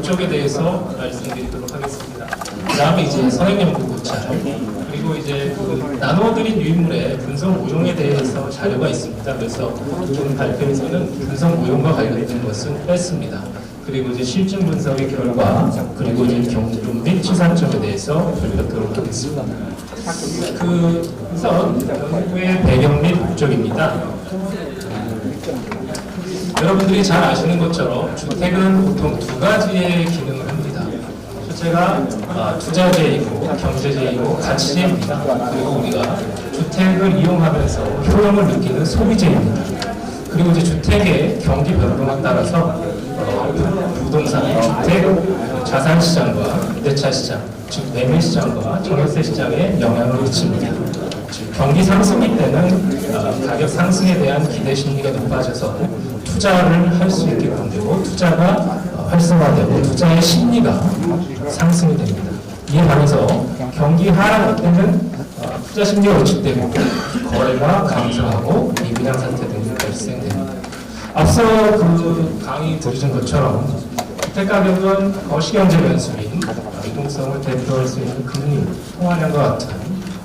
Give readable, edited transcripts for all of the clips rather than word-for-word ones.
쪽에 대해서 말씀드리도록 하겠습니다. 그 다음에 이제 선행연구 고찰, 그리고 이제 그 나눠드린 유인물의 분석 모형에 대해서 자료가 있습니다. 그래서 본 발표에서는 분석 모형과 관련된 것은 뺐습니다. 그리고 이제 실증 분석의 결과, 그리고 이제 경종 및 치산점에 대해서 돌려드리도록 하겠습니다. 그 우선 연구의 배경 및 목적입니다. 여러분들이 잘 아시는 것처럼 주택은 보통 두 가지의 기능을 합니다. 첫째가 투자재이고 경제재이고 가치재입니다. 그리고 우리가 주택을 이용하면서 효용을 느끼는 소비재입니다. 그리고 이제 주택의 경기 변동에 따라서 부동산, 주택, 자산 시장과 임대차 시장, 즉 매매 시장과 전월세 시장에 영향을 미칩니다. 경기 상승일 때는 가격 상승에 대한 기대 심리가 높아져서 투자를 할 수 있게끔 되고 투자가 활성화되고 투자의 심리가 상승이 됩니다. 이에 반해서 경기 하락 때는 투자 심리가 위축되고 거래가 감소하고 미분양 사태 등이 발생됩니다. 앞서 그 강의 들으신 것처럼 주택 가격은 거시경제 변수인 유동성을 대표할 수 있는 금리, 통화량과 같은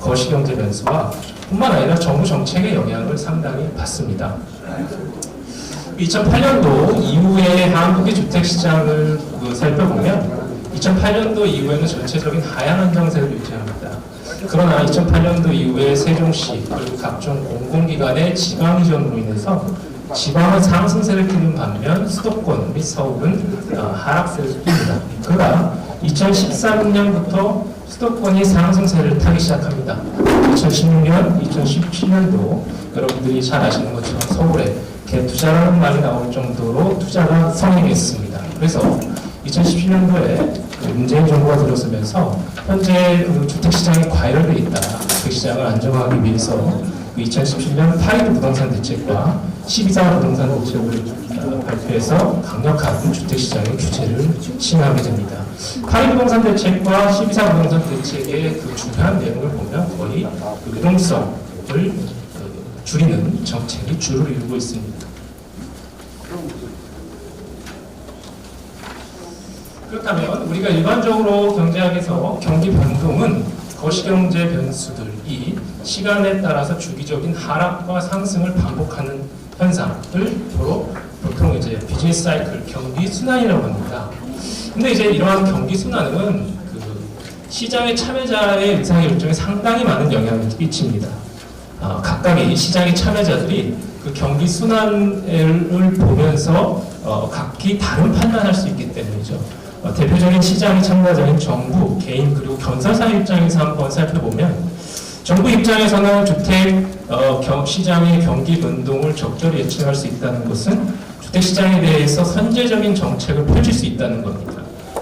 거시경제 변수와 뿐만 아니라 정부 정책의 영향을 상당히 받습니다. 2008년도 이후에 한국의 주택시장을 살펴보면 2008년도 이후에는 전체적인 하향 안정세를 유지합니다. 그러나 2008년도 이후에 세종시 그리고 각종 공공기관의 지방 이전으로 인해서 지방은 상승세를 띠는 반면 수도권 및 서울은 하락세를 띱니다. 그러나 2013년부터 수도권이 상승세를 타기 시작합니다. 2016년, 2017년도 여러분들이 잘 아시는 것처럼 서울에 개투자라는 말이 나올 정도로 투자가 성행했습니다. 그래서 2017년도에 문재인 정부가 들어서면서 현재 주택시장이 과열되어 있다. 주택시장을 안정화하기 위해서 2017년 8.1 부동산 대책과 12.4 부동산 대책을 발표해서 강력한 주택시장의 규제를 시행하게 됩니다. 8.1 부동산 대책과 12.4 부동산 대책의 그 중요한 내용을 보면 거의 유동성을 줄이는 정책이 주를 이루고 있습니다. 그렇다면 우리가 일반적으로 경제학에서 경기 변동은 거시경제 변수들이 시간에 따라서 주기적인 하락과 상승을 반복하는 현상을 보통 이제 비즈니스 사이클, 경기 순환이라고 합니다. 근데 이제 이러한 경기 순환은 그 시장의 참여자의 의사결정에 상당히 많은 영향을 끼칩니다. 각각의 시장의 참여자들이 그 경기 순환을 보면서 각기 다른 판단할 수 있기 때문이죠. 대표적인 시장의 참가자인 정부, 개인 그리고 건설사 입장에서 한번 살펴보면 정부 입장에서는 주택 시장의 경기 변동을 적절히 예측할 수 있다는 것은 주택 시장에 대해서 선제적인 정책을 펼칠 수 있다는 겁니다.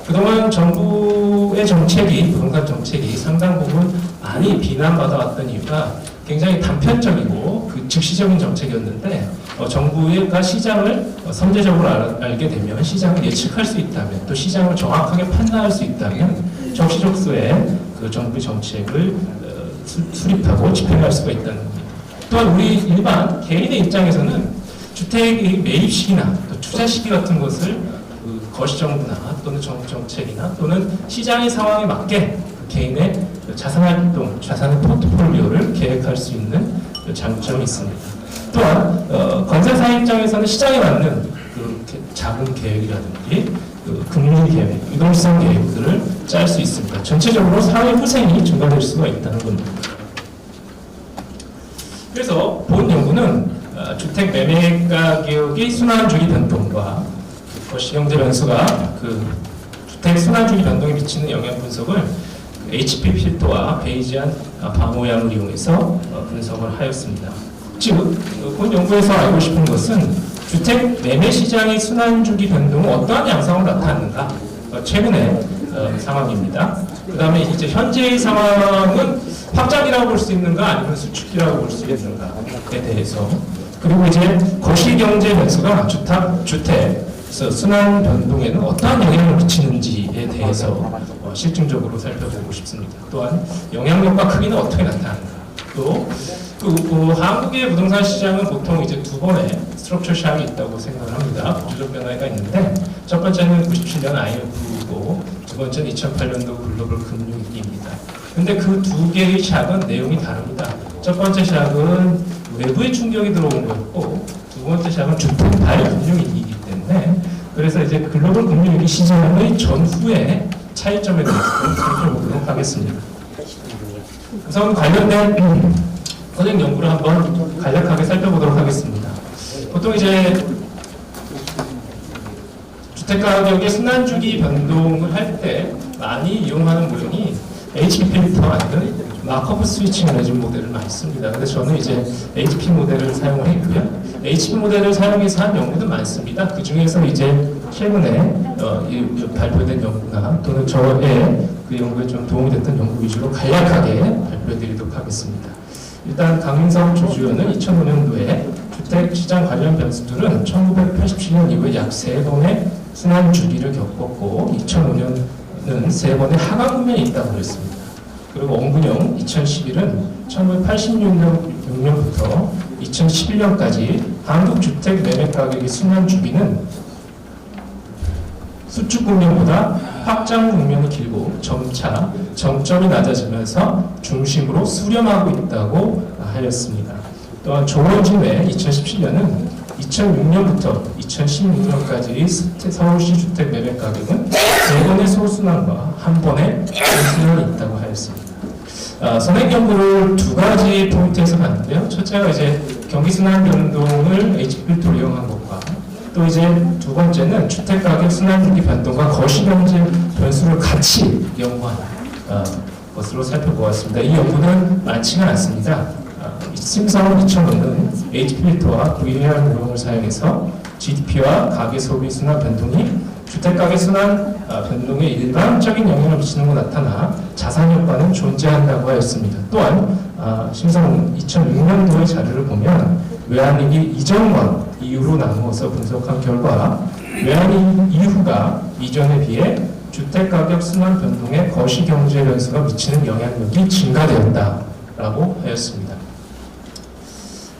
그동안 정부의 정책이 부동산 정책이 상당 부분 많이 비난받아왔던 이유가 굉장히 단편적이고 그 즉시적인 정책이었는데 정부가 시장을 선제적으로 알게 되면 시장을 예측할 수 있다면 또 시장을 정확하게 판단할 수 있다면 적시적소에 그 정부 정책을 수립하고 집행할 수가 있다는 겁니다. 또한 우리 일반 개인의 입장에서는 주택의 매입 시기나 또 투자 시기 같은 것을 그 거시정부나 또는 정부 정책이나 또는 시장의 상황에 맞게 개인의 자산활동, 자산의 포트폴리오를 계획할 수 있는 장점이 있습니다. 또한 건설사 입장에서는 시장에 맞는 그 자금 계획이라든지 그 금리 계획, 유동성 계획들을 짤 수 있습니다. 전체적으로 사회 후생이 증가될 수가 있다는 겁니다. 그래서 본 연구는 주택 매매 가격의 순환주기 변동과 거시경제 변수가 그 주택 순환주기 변동에 미치는 영향 분석을 HP 필터와 베이지안 방호양을 이용해서 분석을 하였습니다. 즉, 본 연구에서 알고 싶은 것은 주택 매매 시장의 순환주기 변동은 어떠한 양상으로 나타났는가? 최근의 상황입니다. 그 다음에 이제 현재의 상황은 확장이라고 볼 수 있는가 아니면 수축기라고 볼 수 있는가에 대해서 그리고 이제 거시경제 변수가 주택 순환 변동에는 어떠한 영향을 미치는지에 대해서 실증적으로 살펴보고 싶습니다. 또한 영향력과 크기는 어떻게 나타나는가 또 한국의 부동산 시장은 보통 이제 두 번의 스트럭처 샥이 있다고 생각을 합니다. 구조적 변화가 있는데 첫 번째는 97년 IMF고 두 번째는 2008년도 글로벌 금융위기입니다. 근데 그 두 개의 샥은 내용이 다릅니다. 첫 번째 샥은 외부의 충격이 들어온 거였고 두 번째 샥은 주택 발효 금융위기이기 때문에 그래서 이제 글로벌 금융위기 시장의 전후의 차이점에 대해서 살펴보도록 하겠습니다. 우선 관련된 선행 연구를 한번 간략하게 살펴보도록 하겠습니다. 보통 이제 주택가격의 순환주기 변동을 할 때 많이 이용하는 모형이 HP 필터 아니면 마커브 스위칭 레진 모델을 많이 씁니다. 근데 저는 이제 HP 모델을 사용을 했고요. HP 모델을 사용해서 한 연구도 많습니다. 그 중에서 이제 최근에 발표된 연구나 또는 저의 그 연구에 좀 도움이 됐던 연구 위주로 간략하게 발표해드리도록 하겠습니다. 일단 강민석 조주연은 2005년도에 주택시장 관련 변수들은 1987년 이후에 약 3번의 순환 주기를 겪었고 2005년은 3번의 하강 국면이 있다고 했습니다. 그리고 원근영 2011은 1986년부터 2011년까지 한국 주택 매매 가격의 순환 주기는 수축 국면보다 확장 국면이 길고 점차 정점이 낮아지면서 중심으로 수렴하고 있다고 하였습니다. 또한 조원진의 2017년은 2006년부터 2016년까지의 서울시 주택 매매 가격은 3번의 소순환과 1번의 중순환이 있다고 하였습니다. 선행 연구를 두 가지 포인트에서 봤는데요. 첫째가 이제 경기 순환 변동을 HP를 이용한 것과 또 이제 두 번째는 주택 가격 순환 주기 변동과 거시경제 변수를 같이 연구한 것으로 살펴보았습니다. 이 연구는 많지가 않습니다. 심사원 2005는 HP와 VAR 모형을 사용해서 GDP와 가계 소비 순환 변동이 주택 가격 순환 변동에 일반적인 영향을 미치는 것 나타나 자산 효과는 존재한다고 하였습니다. 또한 심사원 2006년도의 자료를 보면 외환위기 이전과 이후로 나누어서 분석한 결과 외환위기 이후가 이전에 비해 주택가격 순환 변동에 거시경제 변수가 미치는 영향력이 증가되었다라고 하였습니다.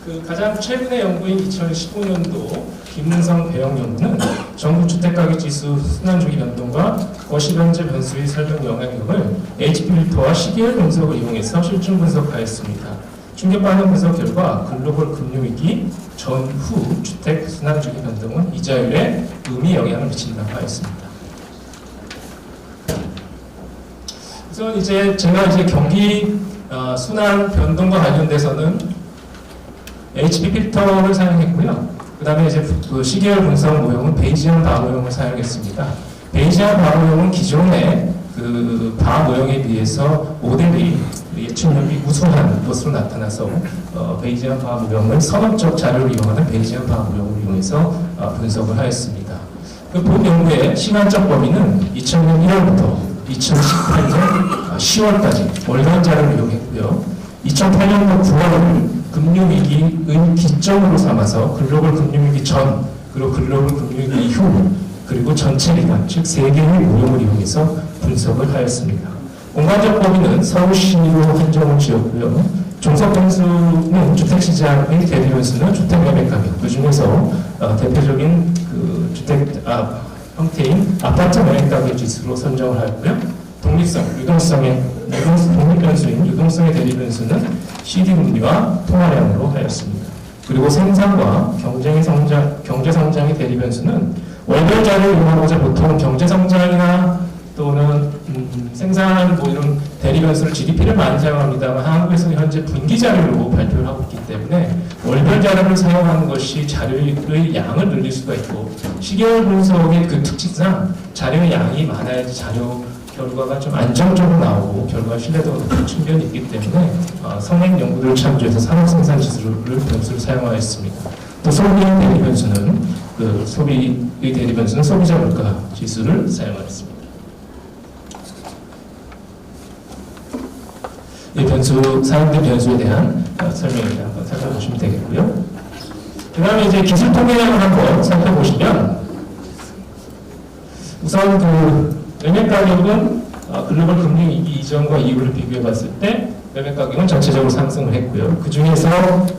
그 가장 최근의 연구인 2015년도 김문성 배영 연구는 전국 주택가격 지수 순환주기 변동과 거시경제 변수의 설명 영향력을 HP와 시계열 분석을 이용해서 실증 분석하였습니다. 충격받는 분석 결과 글로벌 금융위기 전후 주택 순환주기 변동은 이자율에 의미 영향을 미친다고 하였습니다. 우선 제가 경기 순환 변동과 관련돼서는 HP 필터를 사용했고요. 그 다음에 그 시계열 분석 모형은 베이지안 바 모형을 사용했습니다. 베이지안 바 모형은 기존의 그 바 모형에 비해서 모델이 예측력이 우수한 것으로 나타나서 베이지안 바 모형을 선업적 자료를 이용하는 베이지안 바 모형을 이용해서 분석을 하였습니다. 그 본 연구의 시간적 범위는 2000년 1월부터 2018년 10월까지 월간 자료를 이용했고요. 2008년도 9월을 금융위기의 기점으로 삼아서 글로벌 금융위기 전, 그리고 글로벌 금융위기 이후, 그리고 전체 기간, 즉 3개의 모형을 이용해서 분석을 하였습니다. 공간적 범위는 서울시로 한정을 지었고요. 종속 변수는 주택시장의 대비 변수는 주택 매매 가격, 그 중에서 대표적인 그 주택 형태인 아파트 매매 가격 지수로 선정을 하였고요. 독립성, 독립 변수인 유동성의 대비 변수는 CD 금리와 통화량으로 하였습니다. 그리고 생산과 경제 성장의 대비 변수는 월별 자료를 이용하고자 보통 경제 성장이나 또는 생산 이런 대비 변수를 GDP를 많이 사용합니다만 한국에서는 현재 분기 자료로 발표를 하고 있기 때문에 월별 자료를 사용하는 것이 자료의 양을 늘릴 수가 있고 시계열 분석의 그 특징상 자료의 양이 많아야지 자료 결과가 좀 안정적으로 나오고 결과 신뢰도가 높은 측면이 있기 때문에 선행 연구들을 참조해서 산업생산 지수를 변수를 사용하였습니다. 또 소비의 대비 변수는 소비의 대비 변수는 소비자 물가 지수를 사용하였습니다. 이 사용된 변수에 대한 설명을 한번 살펴보시면 되겠고요. 그 다음에 기술 통계량을 한번 살펴보시면 우선 매매 가격은 글로벌 금융위기 이전과 이후를 비교해 봤을 때 매매 가격은 전체적으로 상승을 했고요. 그 중에서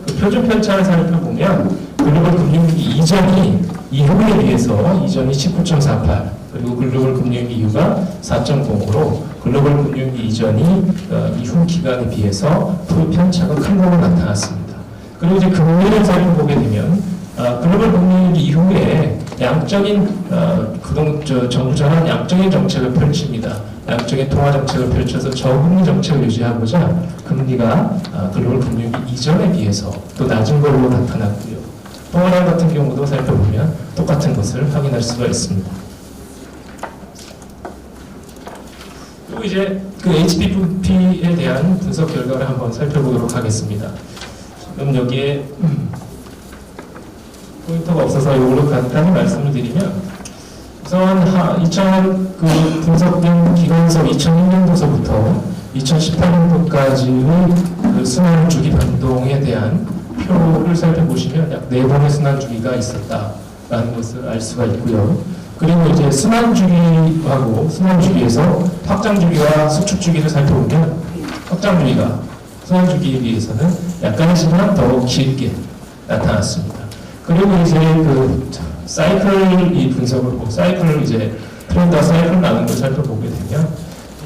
그 표준 편차를 살펴보면 글로벌 금융위기 이전이 이후에 비해서 이전이 19.48 그리고 글로벌 금융위기 이후가 4.0으로 글로벌 금융위기 이전이 이후 기간에 비해서 편차가 큰 걸로 나타났습니다. 그리고 이제 금리를 살펴보게 되면 글로벌 금융위기 이후에 양적인 정부 전환 양적인 정책을 펼칩니다. 양적인 통화 정책을 펼쳐서 저금리 정책을 유지하고자 금리가 글로벌 금융위기 이전에 비해서 또 낮은 걸로 나타났고요. 동아시아 같은 경우도 살펴보면 똑같은 것을 확인할 수가 있습니다. 그리고 이제 그 HPP에 대한 분석 결과를 한번 살펴보도록 하겠습니다. 지금 여기에 포인터가 없어서 이걸로 간단히 말씀을 드리면 우선 2000 그 분석된 기간에서 2006년도서부터 2018년도까지의 그 순환 주기 변동에 대한 표를 살펴보시면 약 4번의 순환 주기가 있었다라는 것을 알 수가 있고요. 그리고 이제 순환 주기하고 순환 주기에서 확장 주기와 수축 주기를 살펴보면 확장 주기가 순환 주기에 비해서는 약간이지만 더 길게 나타났습니다. 그리고 이제 그 사이클 이 분석을 사이클을 이제 트렌드와 사이클 나눈 걸 살펴보게 되면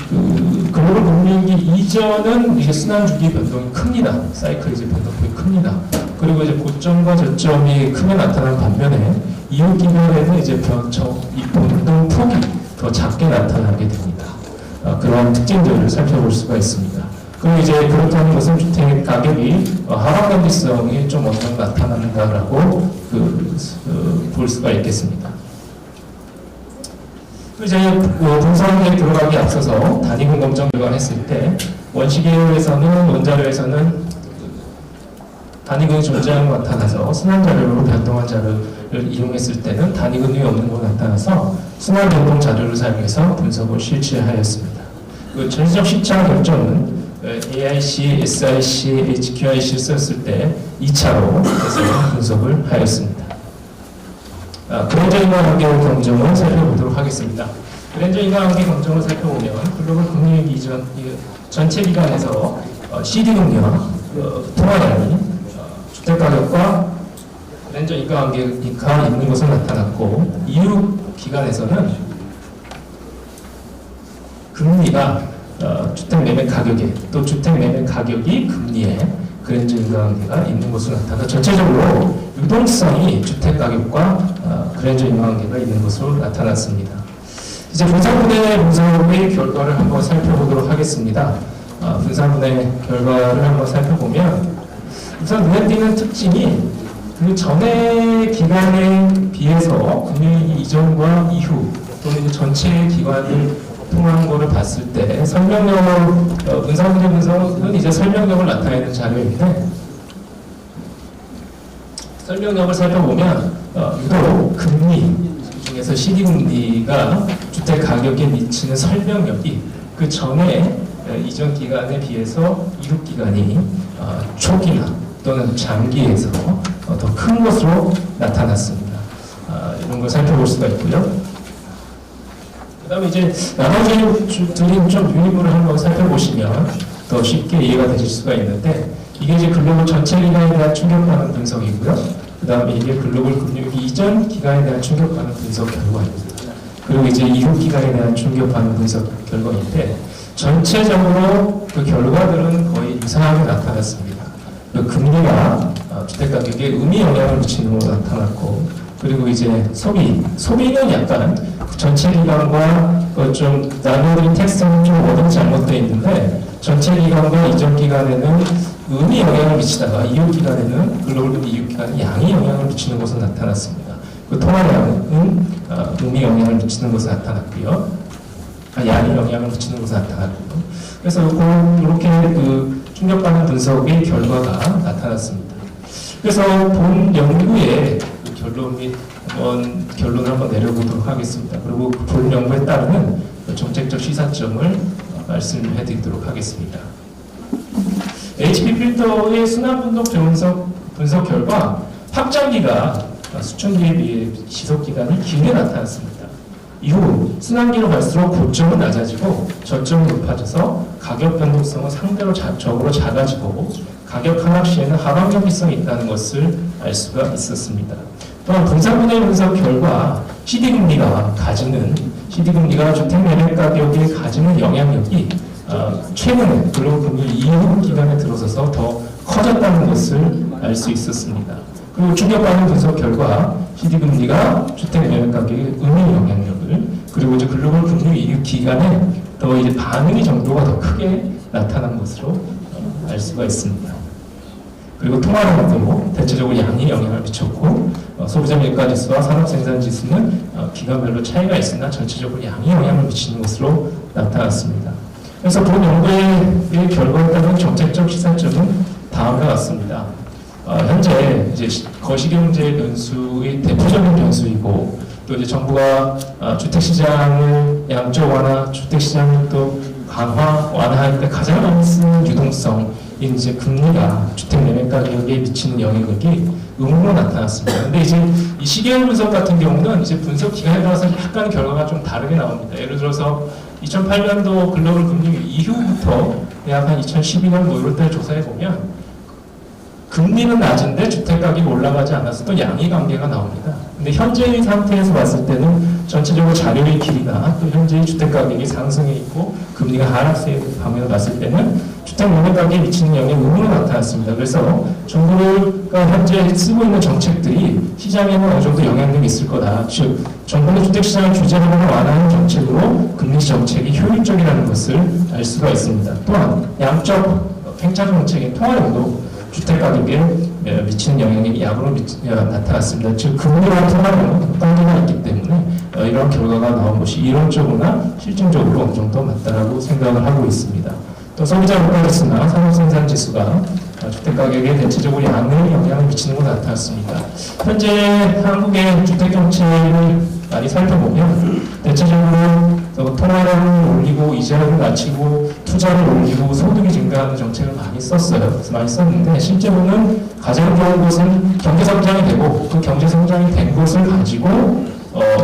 그 글로벌 금융위기 이전은 이제 순환 주기 변동이 큽니다. 사이클 이제 변동폭이 큽니다. 그리고 이제 고점과 저점이 크게 나타난 반면에 이후 기간에는 이제 이 변동 폭이 더 작게 나타나게 됩니다. 그러한 특징들을 살펴볼 수가 있습니다. 그리고 이제 그렇다는 것은 주택 가격이 하락 경직성이 좀 어느 정도 나타난다라고 볼 수가 있겠습니다. 이제 분석에 들어가기 앞서서 단위군 검정 결과를 했을 때 원시계열에서는 원자료에서는 단위군이 존재하는 것 나타나서 순환 자료로 변동한 자료를 이용했을 때는 단위군이 없는 것 나타나서 순환 변동 자료를 사용해서 분석을 실시하였습니다. 그 전시적 시차 결정은 AIC, SIC, HQIC를 썼을 때 2차로 해서 분석을 하였습니다. 그랜저 인과관계 검정을 살펴보도록 하겠습니다. 그랜저 인과관계 검정을 살펴보면 글로벌 금융위기 이전 전체 기간에서 CD금리와 통화량이 주택가격과 그랜저 인과관계가 있는 것으로 나타났고 이후 기간에서는 금리가 주택 매매 가격에 또 주택 매매 가격이 금리에 그랜저 인과관계가 있는 것으로 나타나 전체적으로 유동성이 주택 가격과 그랜저 인과관계가 있는 것으로 나타났습니다. 이제 분산분해 분석의 결과를 한번 살펴보도록 하겠습니다. 분산분해 결과를 한번 살펴보면 우선 눈에 띄는 특징이 그 전의 기간에 비해서 금융위기 이전과 이후 또는 전체 기간을 통한 거를 봤을 때 설명력을 분산분해 분석은 이제 설명력을 나타내는 자료인데 설명력을 살펴보면 유독 금리 중에서 CD금리가 주택 가격에 미치는 설명력이 그 전에 이전 기간에 비해서 이후 기간이 초기나 또는 장기에서 더 큰 것으로 나타났습니다. 이런 걸 살펴볼 수가 있고요. 그 다음에 이제 나머지 드린 좀 유니브를 한번 살펴보시면 더 쉽게 이해가 되실 수가 있는데 이게 이제 글로벌 전체 기간에 대한 충격 반응 분석이고요. 그 다음에 이게 글로벌 금융위기 이전 기간에 대한 충격 반응 분석 결과입니다. 그리고 이제 이후 기간에 대한 충격 반응 분석 결과인데 전체적으로 그 결과들은 거의 유사하게 나타났습니다. 그 금리가 주택가격에 의미 영향을 미치는 걸로 나타났고 그리고 이제 소비는 약간 전체 기간과 좀 나눠드린 텍스트는 좀 어딘 잘못되어 있는데 전체 기간과 이전 기간에는 음이 영향을 미치다가 이후 기간에는 글로벌 이후 기간에 양이 영향을 미치는 것으로 나타났습니다. 그 통화량은 음이 영향을 미치는 것으로 나타났고요. 양이 영향을 미치는 것으로 나타났고요. 그래서 이렇게 그 충격받는 분석의 결과가 나타났습니다. 그래서 본 연구의 그 결론을 한번 내려보도록 하겠습니다. 그리고 본 연구에 따르는 그 정책적 시사점을 말씀해 드리도록 하겠습니다. HP 필터의 순환 분석 결과 확장기가 수천기에 비해 지속기간이 길게 나타났습니다. 이후 순환기로 갈수록 고점은 낮아지고 저점은 높아져서 가격 변동성은 상대로 적으로 작아지고 가격 하락 시에는 하방 경기성이 있다는 것을 알 수가 있었습니다. 또한 분산모델 분석 결과 CD금리가 주택 매매 가격에 가지는 영향력이 최근에 글로벌 금리 이후 기간에 들어서서 더 커졌다는 것을 알 수 있었습니다. 그리고 충격받은 분석 결과 CD금리가 주택 매매 가격에 음의 영향력을, 그리고 이제 글로벌 금리 이후 기간에 더 이제 반응의 정도가 더 크게 나타난 것으로 알 수가 있습니다. 그리고 통화량도 대체적으로 양이 영향을 미쳤고 소비자 물가지수와 산업생산지수는 기간별로 차이가 있으나 전체적으로 양이 영향을 미치는 것으로 나타났습니다. 그래서 본 연구의 결과에 따른 정책적 시사점은 다음과 같습니다. 현재 이제 거시경제 변수의 대표적인 변수이고, 또 이제 정부가 주택시장을 양적 완화, 주택시장을 또 완화할 때 가장 많이 쓰는 유동성, 이제 금리가 주택 매매 가격에 미치는 영향력이 음으로 나타났습니다. 근데 이제 이 시계열 분석 같은 경우는 이제 분석 기간에 따라서 약간 결과가 좀 다르게 나옵니다. 예를 들어서 2008년도 글로벌 금리 이후부터 약 한 2012년 뭐 이럴 때 조사해 보면 금리는 낮은데 주택 가격이 올라가지 않았어도 양의 관계가 나옵니다. 근데 현재의 상태에서 봤을 때는 전체적으로 자료의 길이나 또 현재의 주택 가격이 상승해 있고 금리가 하락세 방면을 봤을 때는 주택 매매 가격에 미치는 영향이 음으로 나타났습니다. 그래서 정부가 현재 쓰고 있는 정책들이 시장에는 어느 정도 영향력이 있을 거다. 즉 정부는 주택시장을 규제하거나 완화하는 정책으로 금리 정책이 효율적이라는 것을 알 수가 있습니다. 또한 양적 팽창 정책인 통화량도 주택 가격에 미치는 영향이 약으로 나타났습니다. 즉 금리와 통화량은 관계가 있기 때문에 이런 결과가 나온 것이 이론적으로나 실증적으로 어느 정도 맞다라고 생각을 하고 있습니다. 또 소비자 물가지수나 산업생산지수가 주택 가격에 대체적으로 양의 영향을 미치는 것으로 나타났습니다. 현재 한국의 주택 정책을 많이 살펴보면 대체적으로 통화량을 올리고 이자를 낮추고 투자를 올리고 소득이 증가하는 정책을 많이 썼어요. 그래서 많이 썼는데 실제로는 가장 좋은 것은 경제 성장이 되고 그 경제 성장이 된 것을 가지고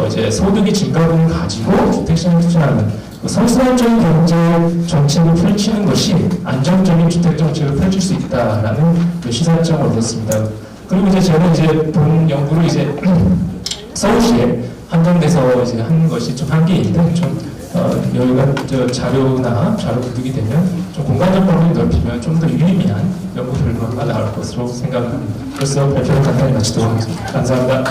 이제 소득이 증가분을 가지고 주택시장에 투자하는 선순환적인 경제 정책을 펼치는 것이 안정적인 주택 정책을 펼칠 수 있다라는 그 시사점을 얻었습니다. 그리고 이제 저는 이제 본 연구로 이제 서울시에 한정돼서 이제 한 것이 좀 한계인데 좀 여기가 자료 구독이 되면 좀 공간적 범위를 넓히면 좀 더 유의미한 연구 결과가 나올 것으로 생각합니다. 그래서 발표를 간단히 마치도록 하겠습니다. 감사합니다.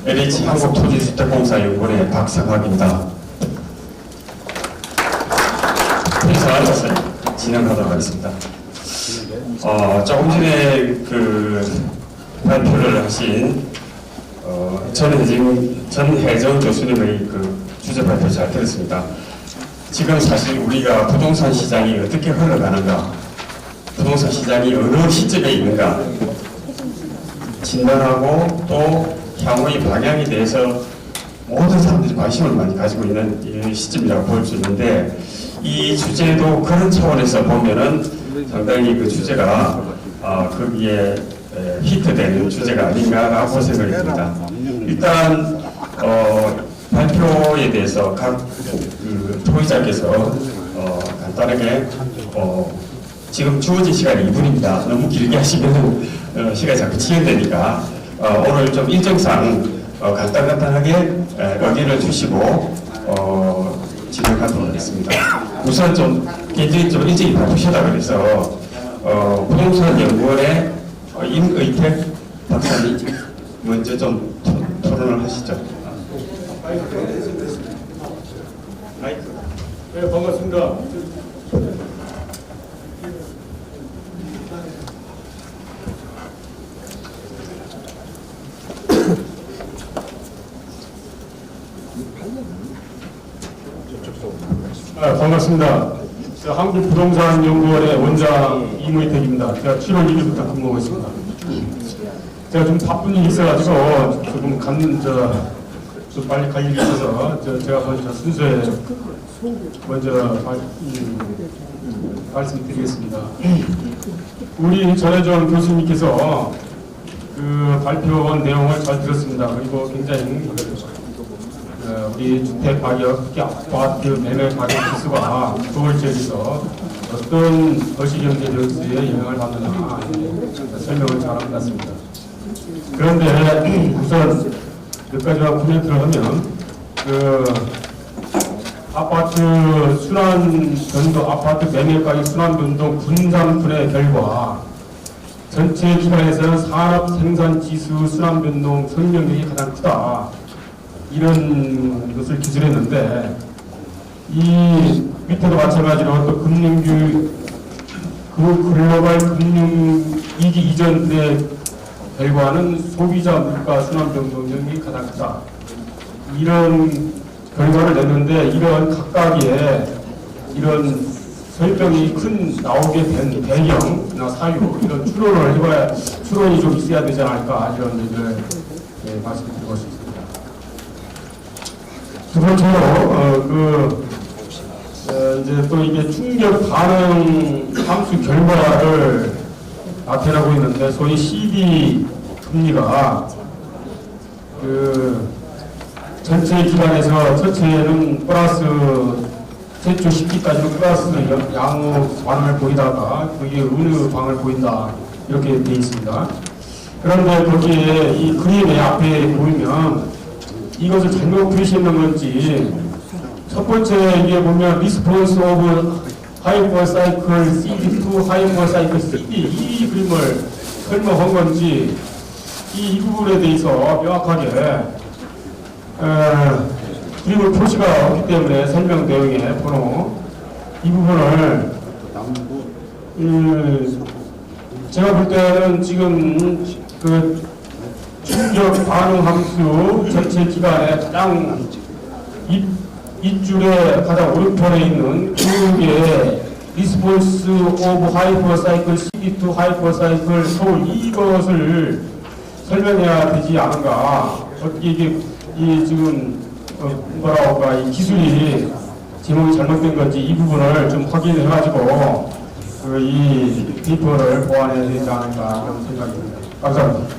LH 한국토지주택공사연구원의 박상학입니다. 회사 진행하도록 하겠습니다. 조금 전에 그 발표를 하신 저는 지금 전혜정 교수님의 그 주제 발표 잘 들었습니다. 지금 사실 우리가 부동산 시장이 어떻게 흘러가는가, 부동산 시장이 어느 시점에 있는가 진단하고 또 향후의 방향에 대해서 모든 사람들이 관심을 많이 가지고 있는 시점이라고 볼 수 있는데, 이 주제도 그런 차원에서 보면은 상당히 그 주제가 거기에 히트되는 주제가 아닌가라고 생각이 듭니다. 일단 발표에 대해서 각 그 토의자께서 간단하게 지금 주어진 시간이 2분입니다. 너무 길게 하시면 시간이 자꾸 지연되니까 오늘 좀 일정상 간단하게 의견을 주시고 진행하도록 하겠습니다. 우선 좀 개인적인 좀 일찍 바쁘시다 그래서 부동산 연구원의 임의택 박사님 먼저 좀 토론을 하시죠. 네, 반갑습니다. 반갑습니다. 한국부동산연구원의 원장 이무희택입니다. 제가 7월 1일부터 근무하고 있습니다. 제가 좀 바쁜 일이 있어가지고 조금 좀 빨리 갈 일이 있어서 제가 먼저 순서에 먼저 말씀드리겠습니다. 우리 전혜정 교수님께서 그 발표한 내용을 잘 들었습니다. 그리고 굉장히 우리 주택 가격, 특히 아파트 매매 가격 지수가 서울 지역에서 어떤 거시경제 변수에 영향을 받느냐 설명을 잘한 것 같습니다. 그런데 우선 몇 가지만 코멘트를 하면 아파트 순환 변동, 아파트 매매 가격 순환 변동 분산분의 결과 전체 기관에서는 산업 생산 지수 순환 변동 설명력이 가장 크다. 이런 것을 기술했는데 이 밑에도 마찬가지로 또 금융 글로벌 금융 위기 이전의 결과는 소비자 물가 순환 변동력이 가장 크다. 이런 결과를 냈는데 이런 각각의 이런 설명이 큰 나오게 된 배경이나 사유 이런 추론을 해봐야 추론이 좀 있어야 되지 않을까 이런 얘기를 말씀드리고 싶습니다. 두 번째로 이제 또 이게 충격 반응 함수 결과를 나타내고 있는데 소위 CD 금리가 전체 기간에서 첫째는 플러스 최초 10기까지는 플러스 양호 반응을 보이다가 그게 은의 방을 보인다 이렇게 되어 있습니다. 그런데 거기에 이 그림의 앞에 보이면 이것을 잘못 그리시는 건지 첫 번째 이게 보면 리스폰스 오브 하이퍼 사이클 CD to 하이퍼 사이클 CD 이 그림을 설명한 건지 이 부분에 대해서 명확하게 그림을 표시가 없기 때문에 설명 내용에 번호 이 부분을 제가 볼 때는 지금 그 충격 반응 함수 전체 기간에 가장 잇줄에 가장 오른편에 있는 중국의 리스폰스 오브 하이퍼 사이클 CD2 하이퍼 사이클 서울 이것을 설명해야 되지 않은가. 어떻게 이게 이 지금 뭐라고 할까 이 기술이 제목이 잘못된 건지 이 부분을 좀 확인해 가지고 이 페이퍼를 보완해야 되지 않을까 그런 생각이 듭니다. 감사합니다.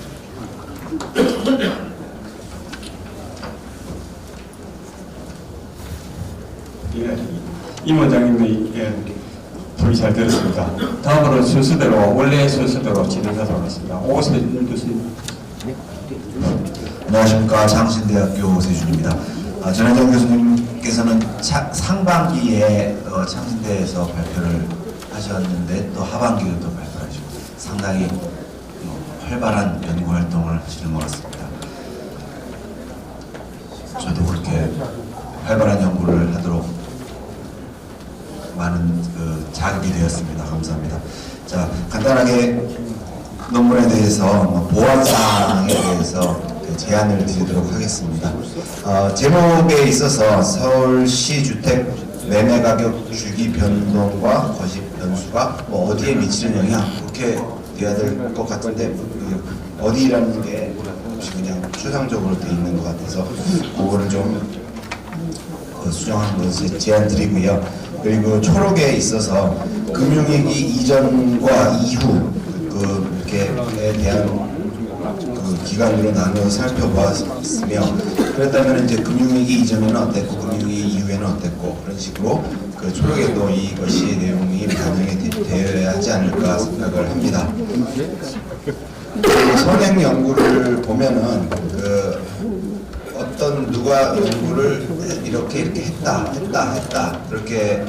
예, 임 원장님의 토의 잘 들었습니다. 다음으로 순서대로 원래 순서대로 진행하도록 하겠습니다. 오세준 교수님. 안녕하십니까. 창신대학교 오세준입니다. 전혜정 교수님께서는 상반기에 창신대에서 발표를 하셨는데 또 하반기에 또 발표를 하시고 상당히 활발한 연구 활동을 하시는 것 같습니다. 저도 그렇게 활발한 연구를 하도록 많은 자극이 되었습니다. 감사합니다. 자, 간단하게 논문에 대해서 보완사항에 대해서 제안을 드리도록 하겠습니다. 제목에 있어서 서울시 주택 매매 가격 주기 변동과 거시 변수가 어디에 미치는 영향 그렇게 돼야 될 것 같은데 어디라는 게 혹시 그냥 추상적으로 돼 있는 것 같아서 그거를 좀 수정하는 것을 제안 드리고요. 그리고 초록에 있어서 금융위기 이전과 이후 그에 대한 기간으로 나누어 살펴보았으며 그렇다면 이제 금융위기 이전에는 어땠고 금융위기 이후에는 어땠고 그런 식으로 그 초록에도 이것이 내용이 반영이 되어야 하지 않을까 생각을 합니다. 선행 연구를 보면은 어떤 누가 연구를 이렇게 했다 그렇게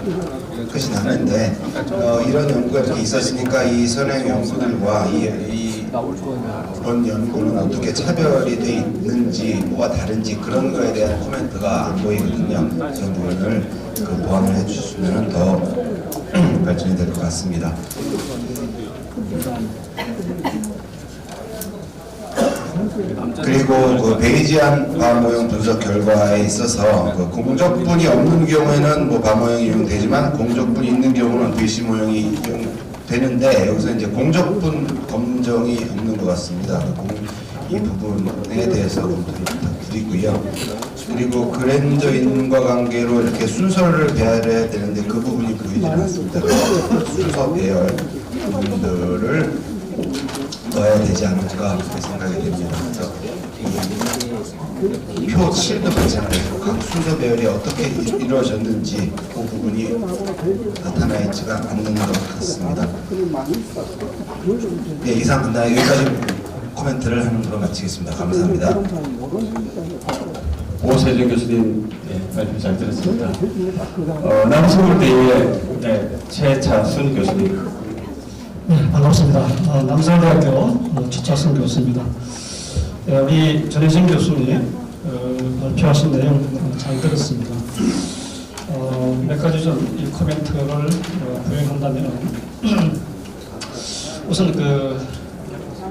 끝이 나는데 이런 연구가 이렇게 있었으니까 이 선행 연구들과 본 연구는 어떻게 차별이 돼 있는지 뭐가 다른지 그런 거에 대한 코멘트가 안 보이거든요. 그런 부분을 보완을 해주시면 더 발전이 될 것 같습니다. 그리고 베이지안 바모형 분석 결과에 있어서 공적분이 없는 경우에는 바모형이 이용되지만 공적분이 있는 경우는 BC 모형이 이용되는데 여기서 이제 공적분 검정이 없는 것 같습니다. 이 부분에 대해서 검토를 부탁드리고요. 그리고 그랜저 인과관계로 이렇게 순서를 배열해야 되는데 그 부분이 보이지 않습니다. 순서 배열 부분들을 넣어야 되지 않을까 그렇게 생각이 됩니다. 그래서 표 7도 마찬가지로 각 순서 배열이 어떻게 이루어졌는지 그 부분이 나타나 있지가 않는 것 같습니다. 네, 이상 간단하게 여기까지 코멘트를 하는 걸로 마치겠습니다. 감사합니다. 오세정 교수님 발표 잘 들었습니다. 남서울대의 최차순 교수님. 네, 반갑습니다. 남서울대학교 최차순 교수입니다. 우리 전혜진 교수님 발표하신 내용 잘 들었습니다. 몇 가지 좀 이 코멘트를 부연한다면 우선 그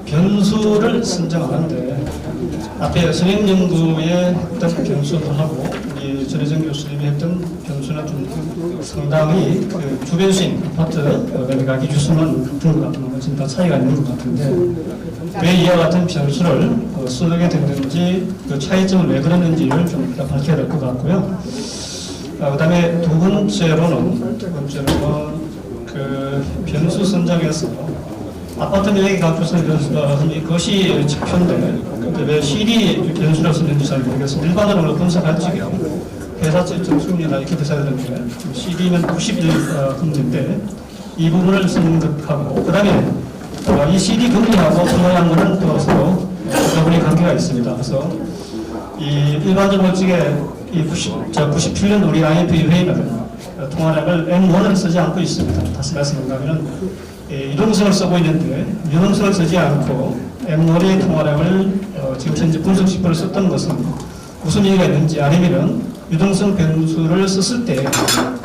변수를 선정하는데 앞에 선행연구의 어떤 변수들하고 우리 전혜정 교수님이 했던 변수는 좀 상당히 그 주변수인 아파트 매매가기 주수는 같은 것 같은 거 진짜 차이가 있는 것 같은데 왜 이와 같은 변수를 쓰게 됐는지 그 차이점을 왜 그랬는지를 좀 밝혀야 될 것 같고요. 그 다음에 두 번째로는 그 변수 선정에서 아파트 매매 가구수 변수가 그것이 지표인데 왜 CD 변수를 쓰는지 잘 모르겠습니다. 일반적으로 분석할 적이요. 회사채 점수율이나 이렇게 돼야 되는데 CD면 91금리인데 이 부분을 쓰는 것하고 그 다음에 이 CD 금리하고 통화한 거는 또 서로 여분의 관계가 있습니다. 그래서 이 일반적으로 쪽에 이 97년 우리 IMF 회의는 통화량을 M1을 쓰지 않고 있습니다. 다시 말씀드리면 유동성을 쓰고 있는데 유동성을 쓰지 않고 M1의 통화량을 지금 현재 분석 지표를 썼던 것은 무슨 얘기가 있는지 아니면은 유동성 변수를 썼을 때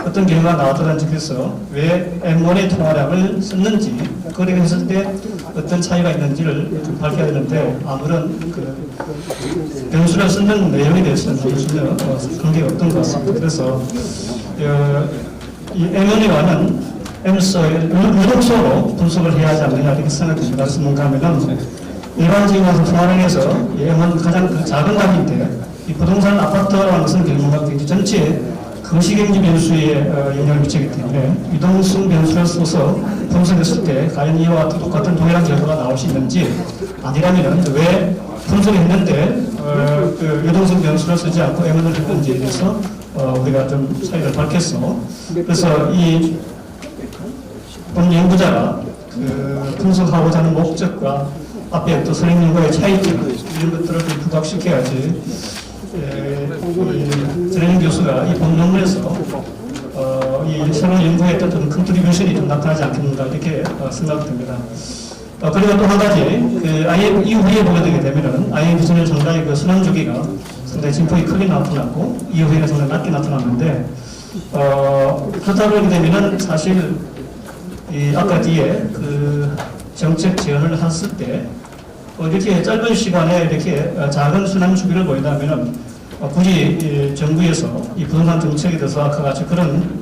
어떤 결과가 나왔다든지 그래서 왜 M1의 통화량을 썼는지 그렇게 했을 때 어떤 차이가 있는지를 좀 밝혀야 되는데 아무런 그 변수를 쓰는 내용에 대해서는 전혀 관계가 없던 것 같습니다. 그래서 이 M1과는 M서의 유동성으로 분석을 해야 하지 않느냐 이렇게 생각됩니다. 그래서 뭔가 하면은 일반적인 통화량에서 M1 가장 작은 단위인데 이 부동산 아파트라는 것은 결국 경제 전체에 거시경제 변수에 영향을 미치기 때문에 유동성 변수를 써서 분석했을 때 과연 이와 똑같은 동일한 결과가 나올 수 있는지 아니라면 왜 분석했는데 그 유동성 변수를 쓰지 않고 M1을 했는지에 대해서 우리가 좀 차이를 밝혔어. 그래서 이 본 연구자가 그 분석하고자 하는 목적과 앞에 또 선행연구의 차이점 이런 것들을 좀 부각시켜야지 전혜진 교수가 이 본 논문에서 이 새로운 연구에 어떤 컨트리뷰션이 좀 나타나지 않겠는가 이렇게 생각됩니다. 그리고 또 한 가지 그 IMF 이후에 보게 되게 되면은 IMF 전에 상당히 그 순환 주기가 상당히 진폭이 크게 나타났고 이후에는 상당히 낮게 나타났는데 그렇다 그러게 되면은 사실 이 아까 뒤에 그 정책 지원을 했을 때 이렇게 짧은 시간에 이렇게 작은 순환 주기를 보인다면은 굳이 정부에서 이 부동산 정책에 대해서 아까 같이 그런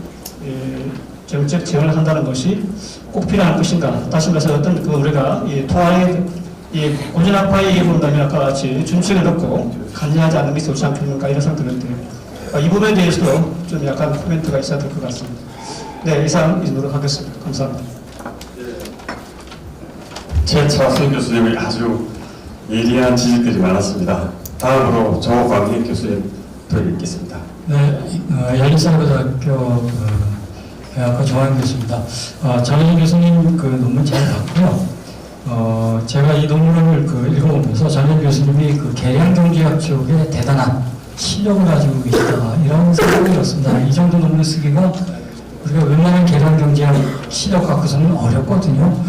정책 지원을 한다는 것이 꼭 필요한 것인가? 다시 말해서 어떤 그 우리가 이 통화의 이 고전학파에 본다면 아까 같이 준칙을 넣고 간여하지 않는 게 좋지 않겠는가 이런 생각이 드는데 이 부분에 대해서도 좀 약간 코멘트가 있어야 될 것 같습니다. 네, 이상 노력하겠습니다. 감사합니다. 최차순 교수님의 아주 예리한 지식들이 많았습니다. 다음으로 조광희 교수님 드리겠습니다. 네, 열린사고등학교 대학교 조광희 교수입니다. 장혜진 교수님 그 논문 잘 봤고요. 제가 이 논문을 읽어보면서 장혜진 교수님이 그 계량경제학 쪽에 대단한 실력을 가지고 계시다 이런 생각이 들었습니다. 이 정도 논문 쓰기가 우리가 웬만한 계량경제학 실력 갖고서는 어렵거든요.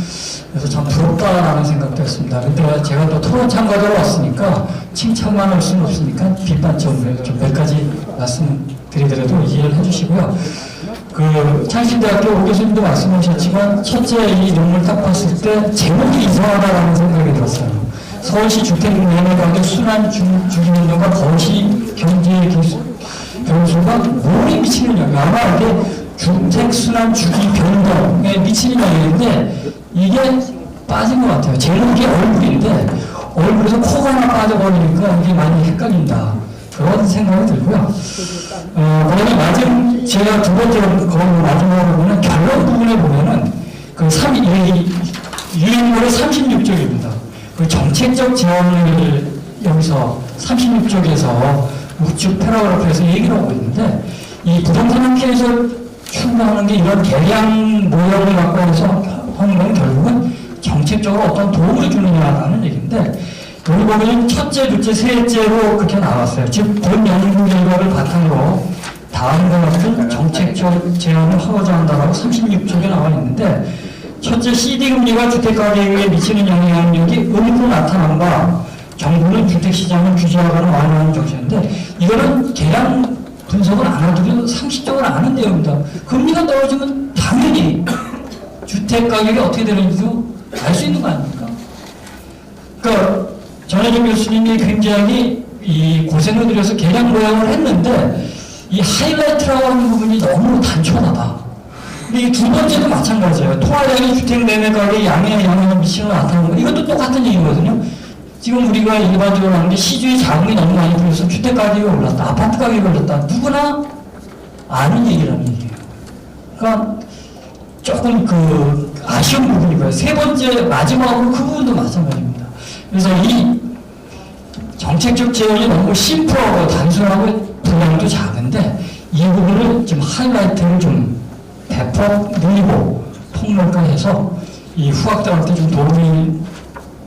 그래서 참 부럽다라는 생각도 했습니다. 근데 제가 또 토론 참가자로 왔으니까 칭찬만 할 수는 없으니까 비판점을 좀 몇 가지 말씀드리더라도 이해를 해주시고요. 그 창신대학교 오 교수님도 말씀하셨지만 첫째 이 논문을 딱 봤을 때 제목이 이상하다라는 생각이 들었어요. 서울시 주택매매가격 순환 주기운동과 거시경제 변수가 뭐에 미치는 영향 아마 이게 주택순환 주기 변동에 미치는 영향인데 이게 빠진 것 같아요. 제목이 얼굴인데 얼굴에서 코가 하나 빠져버리니까 이게 많이 헷갈린다. 그런 생각이 들고요. 그다음에 제가 두 번째로 거의 마지막으로 보면 결론 부분에 보면은 그 유인물의 36쪽입니다. 그 정책적 제안을 여기서 36쪽에서 우측 패러그래프에서 얘기를 하고 있는데 이 부동산 학회에서 추구하는 게 이런 개량 모형을 갖고 해서 하는 건 결국은 정책적으로 어떤 도움을 주느냐라는 얘기인데 여기 보면 첫째, 둘째, 셋째로 그렇게 나왔어요. 즉, 본 연구 결과를 바탕으로 다음과 같은 정책적 제안을 하고자 한다라고 36쪽에 나와 있는데 첫째, CD금리가 주택가격에 미치는 영향력이 음으로 나타난다. 정부는 주택시장을 규제하거나 완화하는 정책인데 이거는 개량 분석을 안 하더라도 상식적으로 아는 내용입니다. 금리가 떨어지면 당연히 주택가격이 어떻게 되는지도 알 수 있는 거 아닙니까? 그러니까 전혜정 교수님이 굉장히 이 고생을 들여서 개량 모양을 했는데 이 하이라이트라고 하는 부분이 너무 단촐하다. 근데 이 두 번째도 마찬가지예요. 통화량이 주택 매매 가격에 양에 영향을 미치는 거 나타나는 거. 이것도 똑같은 얘기거든요. 지금 우리가 일반적으로 하는 게 시주의 자금이 너무 많이 들어서 주택 가격이 올랐다. 아파트 가격이 올랐다. 누구나 아는 얘기라는 얘기예요. 그러니까 조금 그 아쉬운 부분이고요. 세 번째 마지막으로 그 부분도 마찬가지입니다. 그래서 이 정책적 제언이 너무 심플하고 단순하고 분량도 작은데 이 부분을 지금 하이라이트를 좀 대폭 늘리고 폭넓게해서 이 후학들한테 좀 도움이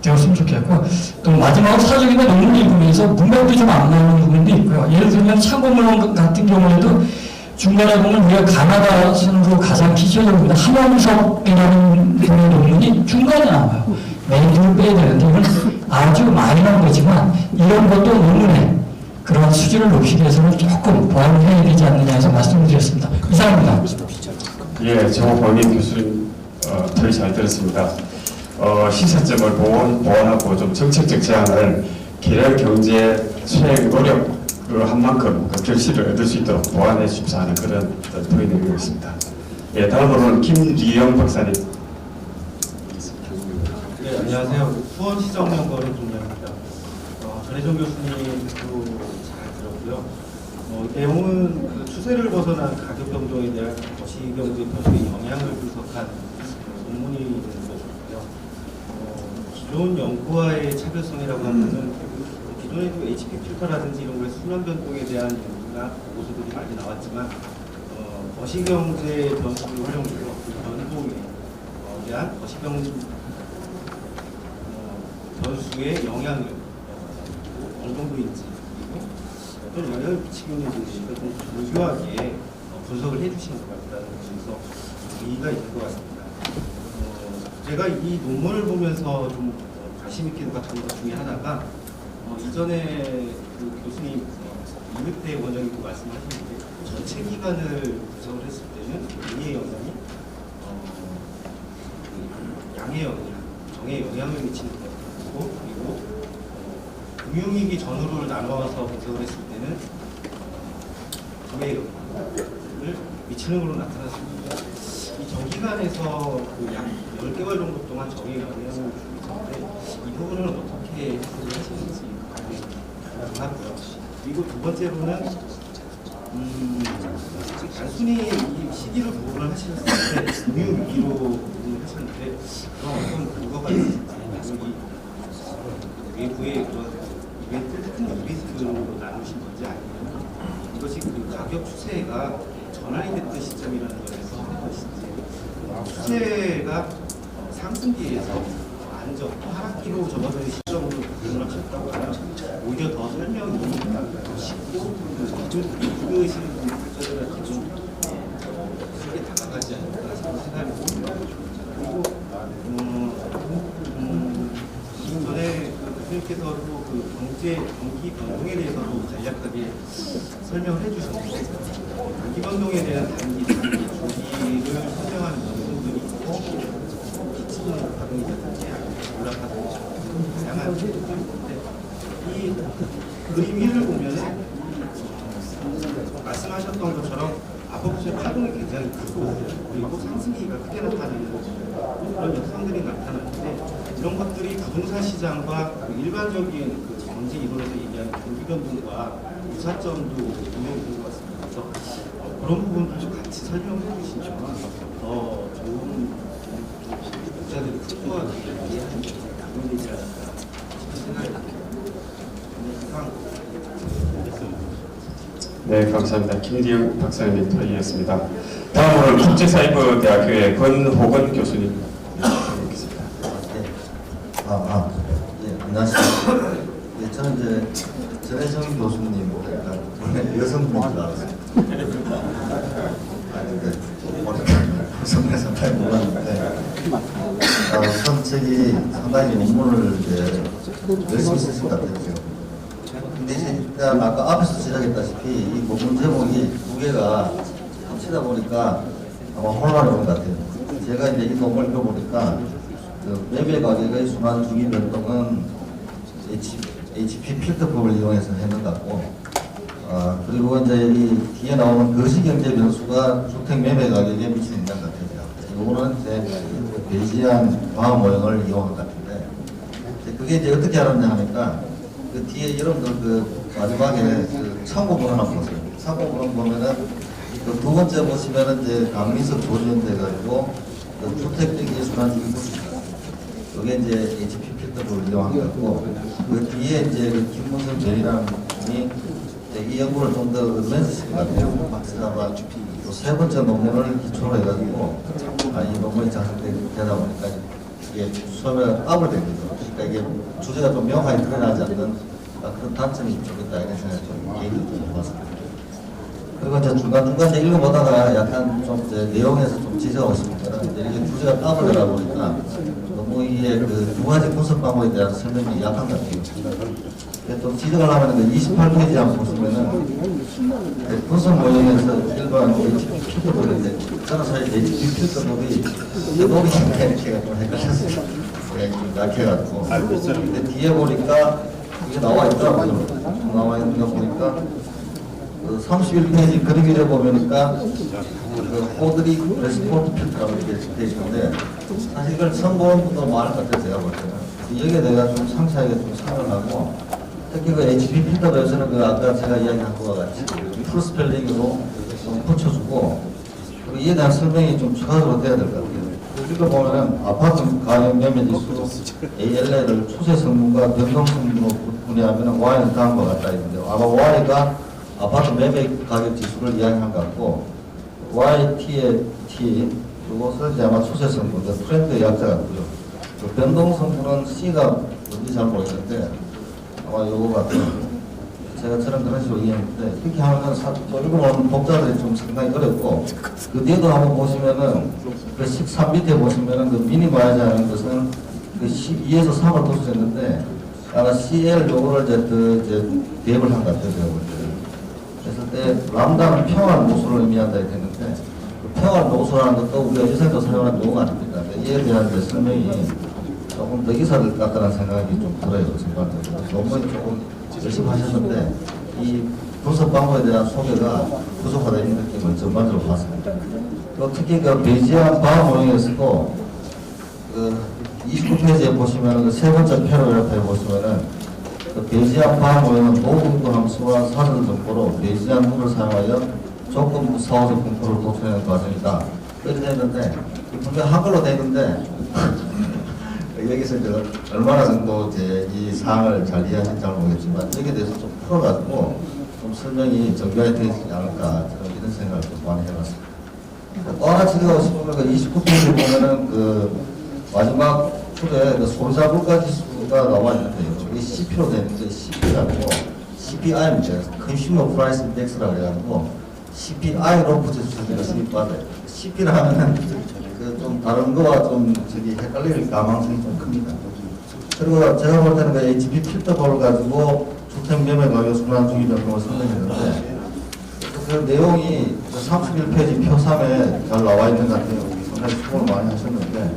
되었으면 좋겠고 또 마지막으로 사적인데 논문 읽으면서 문맥도 좀 안 나오는 부분도 있고요. 예를 들면 참고문헌 같은 경우에도 중간에 보면 우리가 가나다 선으로 가장 기초적입니다. 함영석이라는 분의 논문이 중간에 나와요. 메인을 빼야 되는데 이건 아주 마이너한 거지만 이런 것도 논문에 그런 수준을 높이기 위해서는 조금 보완을 해야 되지 않느냐 해서 말씀드렸습니다. 이상입니다. 예, 정호범인 교수님 되게 잘 들었습니다. 시사점을 보완하고 좀 정책적 제안을 개별 경제 수행 노력 한 만큼 그 결실을 얻을 수 있도록 보완해 주십사 하는 그런 토의 내용이었습니다. 예, 다음으로는 김리영 박사님. 네, 안녕하세요. 수원시정연구원의 김리영입니다. 전혜정 교수님도 잘 들었고요. 내용은 그 추세를 벗어난 가격 변동에 대한 거시경제 변수의 영향을 분석한 논문이 있는 것이고요. 기존 연구와의 차별성이라고 하면은 기존에도 HP 필터라든지 이런 거에 수면 변동에 대한 연구나 보고서들이 많이 나왔지만 거시경제 변수를 활용해서 그 변동에 대한 거시경 변수의 영향을 어느 정도인지 그리고 어떤 영향을 미치고 있는지 좀 정교하게 분석을 해주시는 것 같다는 점에서 의의가 있는 것 같습니다. 제가 이 논문을 보면서 좀 관심 있게 봤던 것 중에 하나가 이전에 그 교수님 이ምህ태 원장님도 말씀하셨는데 전체 기간을 분석을 했을 때는 양의 영향이 양의 영향, 정의 영향을 미치는 것 같고 그리고 금융위기 전후를 나눠서 분석을 했을 때는 정의 영향을 미치는 걸로 나타났습니다. 이 정기간에서 그 약 10개월 정도 동안 정의 영향을 주고 있는데 이 부분은 어떻게 해석을 하시는지 하고요. 그리고 두 번째로는 단순히 이 시기를 부분을 하셨을 때 금융위기로 부분을 하셨는데 그런 어떤 근거가 있을지 외부의 그런 큰 이벤트로 나누신 건지 아니면 이것이 그 가격 추세가 전환이 됐던 시점이라는 것에서 한 것인지 추세가 상승기에서 안정, 하락기로 접어드는 시점으로 부분을 하셨다고 하면 오히려 더 설명이 쉽고 읽으시는 분들한테 좀 쉽게 다가가지 않을까 생각이 듭니다. 그리고 전에 교수님께서도 그 경기 변동에 대해서도 간략하게 설명을 해주셨는데 경기 변동에 대한 단기, 조기를 설명하는 부분들이 있고 기초는 가동이라든지 올라가든지 다양한 부분들이 있는데 이 그림 위를 보면 말씀하셨던 것처럼 아버지의 파동이 굉장히 크고 그리고 상승기가 크게 나타나는 그런 현상들이 나타나는데 이런 것들이 부동산 시장과 그 일반적인 그 경제 이론에서 얘기하는 경기 변동과 유사점도 분명히 것 같습니다. 그래서 그런 부분들도 같이 설명해 주시면 더 좋은 독자들이 풍부하게 이해하는 것 같습니다. 잘못되지 않았다 생각이 납니다. 이상 네, 감사합니다. 김디영 박사님 토의였습니다. 다음으로 국제사이버대학교의 권호건 교수님 드리겠습니다. 안녕하십니까. 예, 저는 이제 전혜정 교수님, 원래 여성분인 줄 알았어요. 성대 상당히 몰랐는데, 우선 저기 상당히 논문을 이제 열심히 쓰실 것 같아요. 근데 이제 일단 아까 앞에서 시작했다시피 이 논문 제목이 두 개가 합치다 보니까 아마 혼란이 온 것 같아요. 제가 이제 이 논문을 읽어보니까 그 매매 가격의 순환 주기 변동은 HP 필터법을 이용해서 했는 것 같고, 그리고 이제 이 뒤에 나오는 거시경제 변수가 주택 매매 가격에 미치는 영향 같아요. 이거는 이제 베이지안 방화 모형을 이용한 것 같은데, 그게 이제 어떻게 알았냐 하니까 그 뒤에 여러분들 그 마지막에 그 참고문 하나 보세요. 참고문 보면은 그 두 번째 보시면은 이제 강민석 조정돼가지고 그 주택대기 순환 주기 보시죠. 이게 이제 HP 필터법을 이용한 것 같고, 그 뒤에 이제 그 김문성 대리라는 분이 이 연구를 좀 더 어드밴스 시킨 것 같아요. 아마 세 번째 논문을 기초로 해가지고 이 논문이 작성되다 보니까 이게 처음에 압을 된 거죠. 그러니까 이게 주제가 좀 명확하게 드러나지 않는 그런 단점이 좀 있다 이런 생각이 좀 개인이 좀 해봤습니다. 그리고 이제 중간중간 이제 읽어보다가 약간 좀 이제 내용에서 좀 지적하고 있습니다. 이게 주제가 압을 되다 보니까 너무 이게 그 두 가지 분석 방법에 대한 설명이 약한 것 같아요. 좀 지적을 하면 28페이지 한번 보시면은 분석 모형에서 일반 HP 필터법인데 저는 사실 HP 필터법이 너무 이렇게가 좀 헷갈렸어요. 좀 약해가지고. 근데 뒤에 보니까 이게 나와 있더라고요. 나와 있는 거 보니까 그 31페이지 그림 위에 보니까 그 호드리 레스포트 필터라고 이렇게 되어 있는데 사실 이걸 처음 보는 분도 많을 것 같아요. 제가 볼 때는. 여기에 내가 좀 상세하게 좀 설명을 하고, 특히 그 HP 필터에서는 그 아까 제가 이야기한 것과 같이 풀 스펠링으로 좀 붙여주고, 그리고 이에 대한 설명이 좀 추가적으로 돼야 될 것 같아요. 이거 보면은 아파트 가격 매매 지수 ALL을 추세 성분과 변동 성분으로 분해하면 Y는 다음과 같다 있는데, 아마 Y가 아파트 매매 가격 지수를 이야기한 것 같고, YT의 T, 그것은 이제 아마 추세 성분, 트렌드 약자 같고요. 그 변동 성분은 C가 뭔지 잘 모르겠는데, 아마 요거 같아요. 제가 저는 그런 식으로 이해했는데, 이렇게 하면은 읽어보는 독자들이 좀 상당히 어렵고, 그 뒤에도 한번 보시면은, 그 13 밑에 보시면은 그 미니마이즈 하는 것은 그 2에서 3을 도출했는데, 아마 CL 요거를 이제 대입을 한 것 같아요, 제가 볼 때. 그랬을 때, 람다는 평활 노수를 의미한다 이렇게 했는데, 그 평활 노수라는 것도 우리가 유생도 사용하는 용어 아닙니까? 이에 대한 설명이 조금 더 있어야 될 것 같다는 생각이 좀 들어요, 전반적으로. 논문이 조금 열심히 하셨는데, 이 분석 방법에 대한 소개가 부족하다 이런 느낌을 전반적으로 봤습니다. 또 특히 그 베이지안 방화 모형에서도 그 29페이지에 보시면 그 세 번째 패러그래프에 보시면은 그 베이지안 방화 모형은 노분도 함수와 사설 정보로 베이지안 룰을 사용하여 조건부 사후적 분포를 도출하는 과정이다. 이렇게 했는데, 분명 한글로 되어 있는데, 여기서 이제 얼마나 정도 이제 이 사항을 잘 이해하는지 잘 모르겠지만, 여기에 대해서 좀 풀어가지고 좀 설명이 정교하게 되지 않을까, 이런 생각을 좀 많이 해봤습니다. 또 하나 지적하고 싶은 건 29페이지 보면은 그 마지막 줄에 그 소비자 물가 지수가 나와 있는데요. 이게 CP로 되는데 CP라고 CPI입니다. Consumer Price Index라고 해가지고 CPI로 붙여주시는 것이 맞아요. CP라 하면은 그 좀 다른 거와 좀 헷갈릴 가능성이 좀 큽니다. 그리고 제가 볼 때는 그 HP 필터법을 가지고 주택 매매 가격 순환 주기 변동을 설명했는데, 그 내용이 31페이지 표 3에 잘 나와 있는 것 같아요. 상당히 수고를 많이 하셨는데,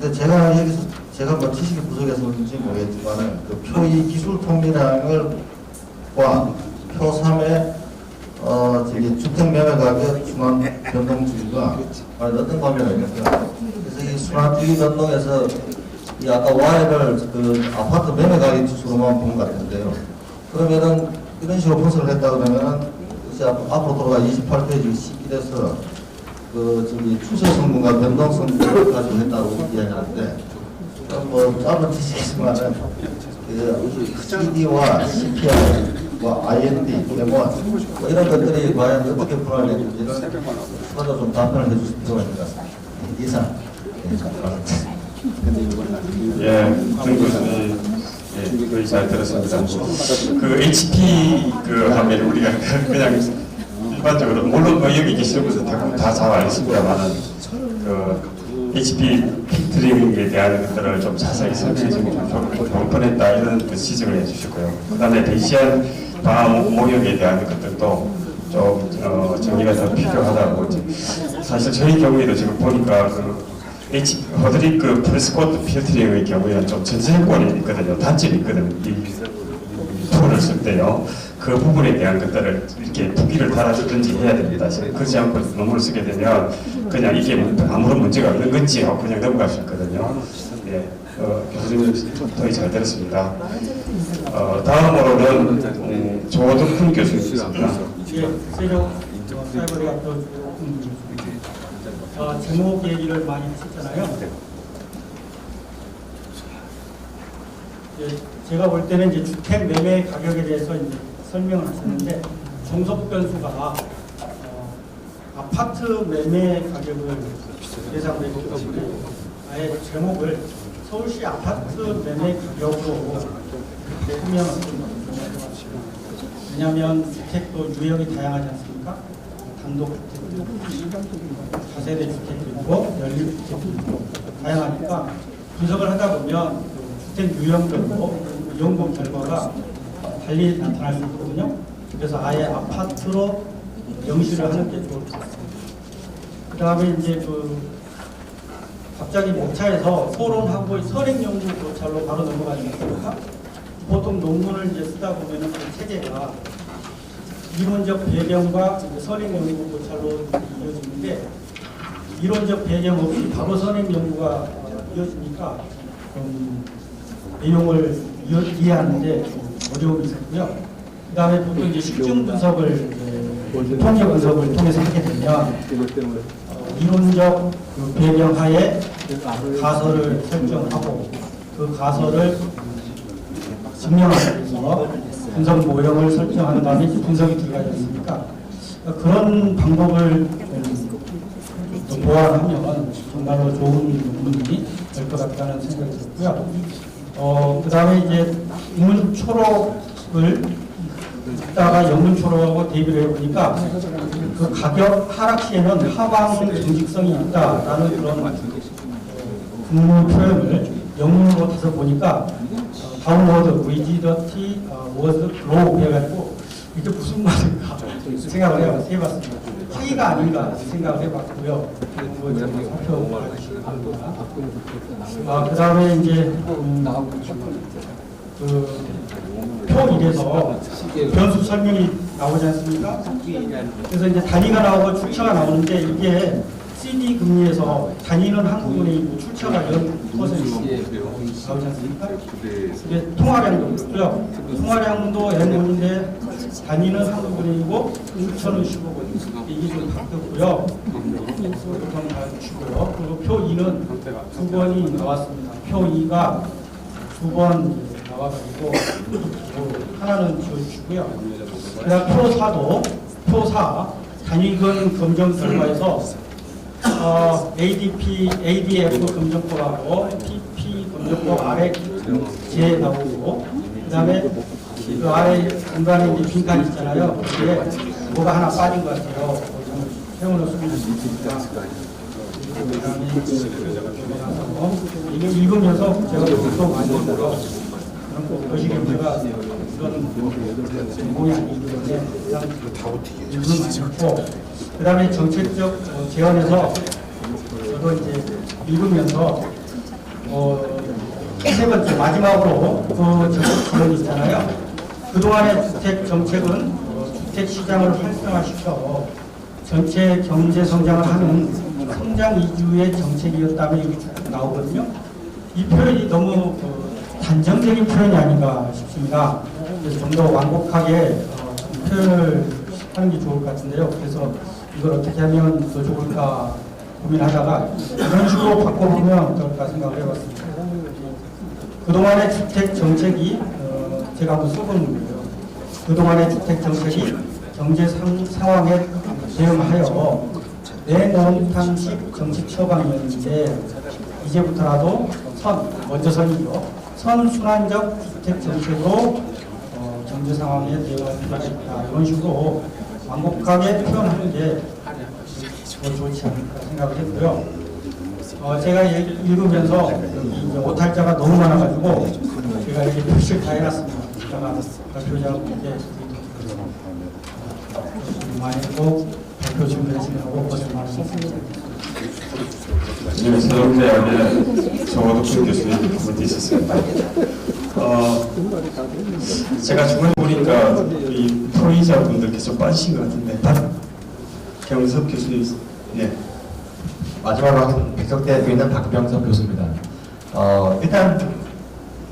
근데 제가 여기서 제가 뭐 지식이 부족해서인지 모르겠지만은 그 표 2 기술 통계량을 표 3에 주택 매매 가격 순환 변동 주기가 어떤 관계가 있겠어요? 그래서 이 순환 주기 변동에서 이 아까 Y를 그 아파트 매매 가격 지수로만 본 것 같은데요. 그러면은 이런 식으로 분석을 했다 그러면은 이제 앞으로 돌아가 28페이지 11에서 그 추세 성분과 변동 성분을 가지고 했다고 이야기하는데, 뭐 짧은 뜻이지만은 그 CD와 CPR, 뭐 IND, 데몬 뭐 이런 것들이 과연 어떻게 풀어야 되는지를 추가로 좀 답변을 해주실 필요가 있는 것 같습니다. 이상. 예, 거의 잘 들었습니다. 그 HP 그 하면 우리가 그냥 일반적으로 물론 뭐 여기 계시는 분들 다 잘 알겠습니다만은 그 HP 피트링에 대한 것들을 좀 자세히 설명해 주면 좋을 뻔했다 이런 그 지적을 해주셨고요. 그다음에 대시한 방음 모형에 대한 것들도 좀 정리가 더 필요하다고. 사실 저희 경우에도 지금 보니까 그 허드릭 그 프레스코트 필터링의 경우에는 좀 전세권이 있거든요. 단점이 있거든요. 이 톤을 쓸 때요. 그 부분에 대한 것들을 이렇게 부기를 달아주든지 해야 됩니다. 그렇지 않고 논문을 쓰게 되면 그냥 이게 아무런 문제가 없는 건지 하고 그냥 넘어갈 수 있거든요. 예, 교수님 토의 잘 들었습니다. 다음으로는 조덕훈 교수님입니다. 예, 세종 사이버대학교 제목 얘기를 많이 하셨잖아요. 예, 제가 볼 때는 이제 주택 매매 가격에 대해서 이제 설명을 하셨는데 종속 변수가 아파트 매매 가격을 대상으로 해가지고 아예 제목을 서울시 아파트 매매 가격으로 하면 왜냐하면 주택도 유형이 다양하지 않습니까? 단독주택도 있고 다세대 주택도 있고 연립주택도 있고 다양하니까 분석을 하다 보면 주택 유형별로 연구 결과가 달리 나타날 수 있거든요. 그래서 아예 아파트로 명시를 하는 게 좋을 것 같습니다. 그 다음에 이제 갑자기 목차에서 토론하고 선행연구 교차로 바로 넘어가지 않습니까? 보통 논문을 이제 쓰다 보면은 그 체계가 이론적 배경과 선행연구 교차로 이어지는데 이론적 배경 없이 바로 선행연구가 이어지니까 내용을 이해하는데 좀 어려움이 있었고요. 그 다음에 보통 이제 실증 분석을 통계 분석을 통해서 하게 되면 이론적 그 배경 하에 가설을 설정하고 그 가설을 증명하기 위해서 분석 모형을 설정한 다음에 분석이 들어가지 않습니까? 그런 방법을 보완하면 정말로 좋은 논문이 될 것 같다는 생각이 들고요. 그 다음에 이제 인문 초록을 듣다가 영문 초록하고 대비를 해보니까 그 가격 하락 시에는 하방 정직성이 있다라는 그런 국문 표현을 영문으로 다서 보니까 다운워드 위지더티 워드 로우 해가지고 이게 무슨 말인가 생각을 해봤습니다. 차이가 아닌가 생각을 해봤고요. 그 다음에 이제 표 1에서 변수 설명이 나오지 않습니까? 그래서 이제 단위가 나오고 출처가 나오는데 이게 CD 금리에서 단위는 한국은행이고 출처가 0% 나오지 않습니까? 이게 통화량도 그렇고요. 통화량도 N원인데 단위는 한국은행이고 출처는 15원. 이게 좀 바뀌었고요. 보통 다 주고요. 그리고 표 2는 2번이 나왔습니다. 표 2가 2번 나와가지고 하나는 지워주시고요. 그다음 표 4도 표 4 단위근 검정 결과에서 ADF 검정법하고 PP 검정법 아래 제 나오고 그다음에 그 아래 중간에 이제 빈칸 있잖아요. 그게 뭐가 하나 빠진 것 같아요. 세워놓을 수 있습니다. 그다음에 이게 읽으면서 제가 또 많이 읽어서 거시기에 제가 이거는 공이 아니기 때문에 그냥 읽으면 않고 그 다음에 정책적 제언에서 저도 이제 읽으면서 세 번째 마지막으로 그 제언이 있잖아요. 그동안의 주택 정책은 주택 시장을 활성화시켜 전체 경제 성장을 하는 성장 위주의 정책이었다면 여기 쭉 나오거든요. 이 표현이 너무 단정적인 표현이 아닌가 싶습니다. 그래서 좀 더 완곡하게 표현을 하는 게 좋을 것 같은데요. 그래서 이걸 어떻게 하면 더 좋을까 고민하다가 이런 식으로 바꿔보면 어떨까 생각을 해봤습니다. 그동안의 주택 정책이 제가 한번 써보는 거예요. 그동안의 주택 정책이 경제 상황에 대응하여 내놓던식 정책 처방이었는데 이제부터라도 먼저 선이죠. 선순환적 주택 정책으로 경제 상황에 대응할 필요가 있다. 이런 식으로 완곡하게 표현하는 게 더 좋지 않을까 생각을 했고요. 제가 읽으면서 이제 오탈자가 너무 많아가지고 제가 이렇게 표시를 다 해놨습니다. 제가 발표자분께 많이 꼭 발표 준비하시느라고 고생 많으셨습니다. 네, 서울대학에 정호덕 교수님 그분도 있었습니다. 제가 주변에 보니까 이 토의자분들께서 좀 빠지신 것 같은데, 박경섭 교수님, 네. 마지막으로 백석대학교에 있는 박병석 교수입니다. 일단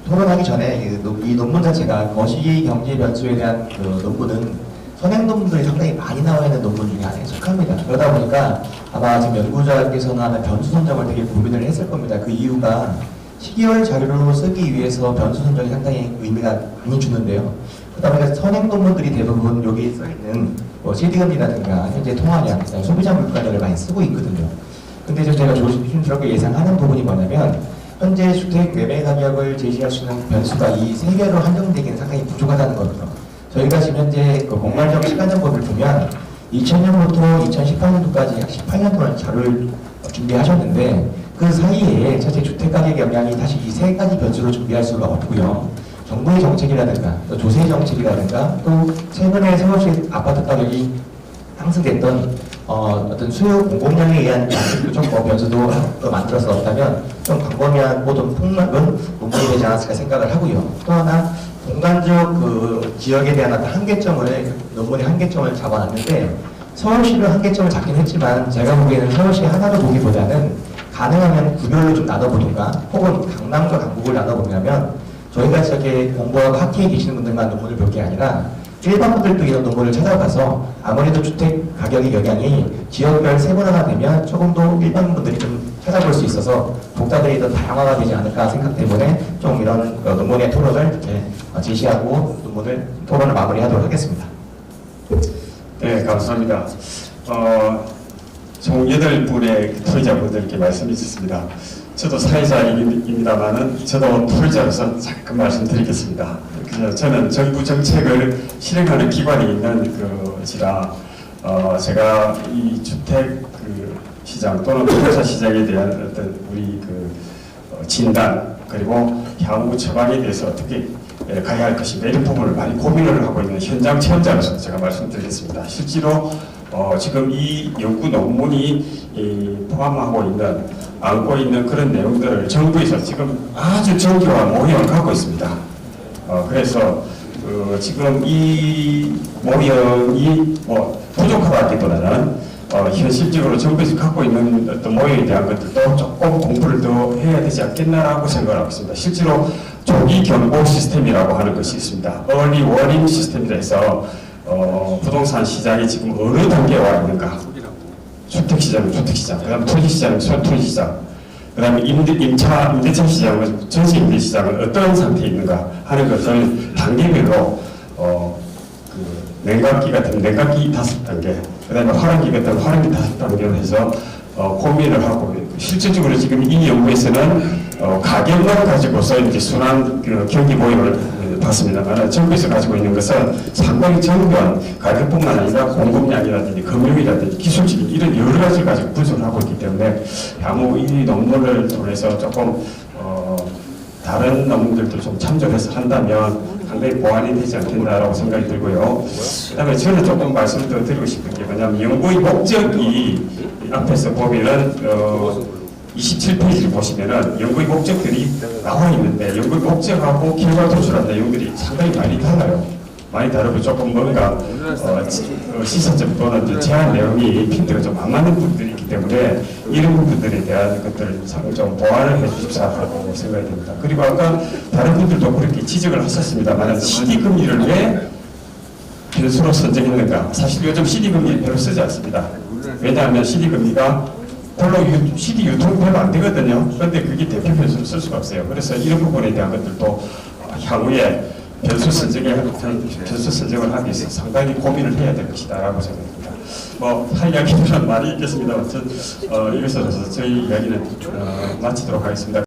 토론하기 전에 이 논문 자체가 거시 경제 변수에 대한 그 논문은 선행 논문들이 상당히 많이 나와 있는 논문 중에 하나에 속합니다. 그러다 보니까 아마 지금 연구자께서는 아마 변수 선정을 되게 고민을 했을 겁니다. 그 이유가 시기열 자료로 쓰기 위해서 변수 선정이 상당히 의미가 많이 주는데요. 그러다 보니까 선행 논문들이 대부분 여기 써있는 뭐 CD금리라든가 현재 통화량, 소비자 물가를 많이 쓰고 있거든요. 근데 제가 조심스럽게 예상하는 부분이 뭐냐면 현재 주택 매매 가격을 제시할 수 있는 변수가 이 세 개로 한정되기는 상당히 부족하다는 거죠. 저희가 지금 현재 그 공간적 시간정보를 보면 2000년부터 2018년도까지 약 18년 동안 자료를 준비하셨는데 그 사이에 전체 주택 가격 영향이 다시 이 세 가지 변수로 준비할 수가 없고요. 정부의 정책이라든가 또 조세 정책이라든가 또 최근에 서울시 아파트 가격이 상승됐던 어떤 수요 공급량에 의한 정책 변수도 만들어서 없다면 좀 광범위한 모든 폭락은 논문이 되지 않았을까 생각을 하고요. 또 하나 공간적 그 지역에 대한 어떤 한계점을 논문의 한계점을 잡아놨는데 서울시를 한계점을 잡긴 했지만 제가 보기에는 서울시 하나로 보기보다는 가능하면 구별로 좀 나눠보든가 혹은 강남과 강북을 나눠보냐면 저희가 저렇게 공부하고 학회에 계시는 분들만 논문을 볼 게 아니라 일반 분들도 이런 논문을 찾아가서 아무래도 주택 가격의 영향이 지역별 세분화가 되면 조금 더 일반 분들이 좀 찾아볼 수 있어서 독자들이 더 다양화가 되지 않을까 생각 때문에 좀 이런 논문의 토론을 이렇게 제시하고 토론을 마무리하도록 하겠습니다. 네, 감사합니다. 총 8분의 토의자분들께 말씀이 있었습니다. 저도 사회자입니다만은 저도 토의자로서 잠깐 말씀드리겠습니다. 그래서 저는 정부 정책을 실행하는 기관이 있는 그지라 제가 이 주택 그 시장 또는 부동산 시장에 대한 어떤 우리 그 진단 그리고 향후 처방에 대해서 어떻게 가야 할 것인가 이런 부분을 많이 고민을 하고 있는 현장 체험자로서 제가 말씀드리겠습니다. 실제로 지금 이 연구 논문이 포함하고 있는 안고 있는 그런 내용들을 정부에서 지금 아주 정교한 모형을 갖고 있습니다. 그래서 지금 이 모형이 뭐 부족하다기보다는 현실적으로 정부에서 갖고 있는 어떤 모형에 대한 것들도 조금 공부를 더 해야 되지 않겠나라고 생각을 하고 있습니다. 실제로 조기 경보 시스템이라고 하는 것이 있습니다. Early Warning 시스템이라 해서 부동산 시장이 지금 어느 단계에 와 있는가? 주택시장은 주택시장, 그 다음에 토지시장은 토지시장, 그 다음에 임대차 시장은 전세 임대시장은 어떤 상태에 있는가 하는 것을 단계별로 그 냉각기 같은 냉각기 5단계, 그 다음에 화랑기 같은 화랑기 5단계로 해서 고민을 하고 실질적으로 지금 이 연구에서는 가격만 가지고서 이제 순환 그 경기 모형을 봤습니다만 정부에서 가지고 있는 것은 상당히 정교한 가격뿐만 아니라 공급량이라든지 금융이라든지 기술적인 이런 여러 가지를 가지고 분석을 하고 있기 때문에 향후 이 논문을 통해서 조금 다른 논문들도 좀 참조해서 한다면 상당히 보완이 되지 않겠나라고 생각이 들고요. 그 다음에 저는 조금 말씀을 더 드리고 싶은 게 뭐냐면 연구의 목적이 앞에서 보면은 27페이지를 보시면은 연구의 목적들이 나와 있는데 연구의 목적하고 결과 도출한 내용들이 상당히 많이 달라요. 많이 다르고 조금 뭔가 시선점 또는 제한 내용이 핀트가 좀 안 맞는 부분들이 있기 때문에 이런 부분들에 대한 것들을 좀 보완을 해 주십사라고 생각이 됩니다. 그리고 아까 다른 분들도 그렇게 지적을 하셨습니다만 CD금리를 왜 변수로 선정했는가? 사실 요즘 CD금리 별로 쓰지 않습니다. 왜냐하면 CD금리가 별로 CD 유통되면 안 되거든요. 그런데 그게 대표 변수를 쓸 수가 없어요. 그래서 이런 부분에 대한 것들도 향후에 변수 선정을 하기 위해서 상당히 고민을 해야 될 것이다라고 생각합니다. 할 이야기는 많이 있겠습니다만, 여기서 저희 이야기는 마치도록 하겠습니다.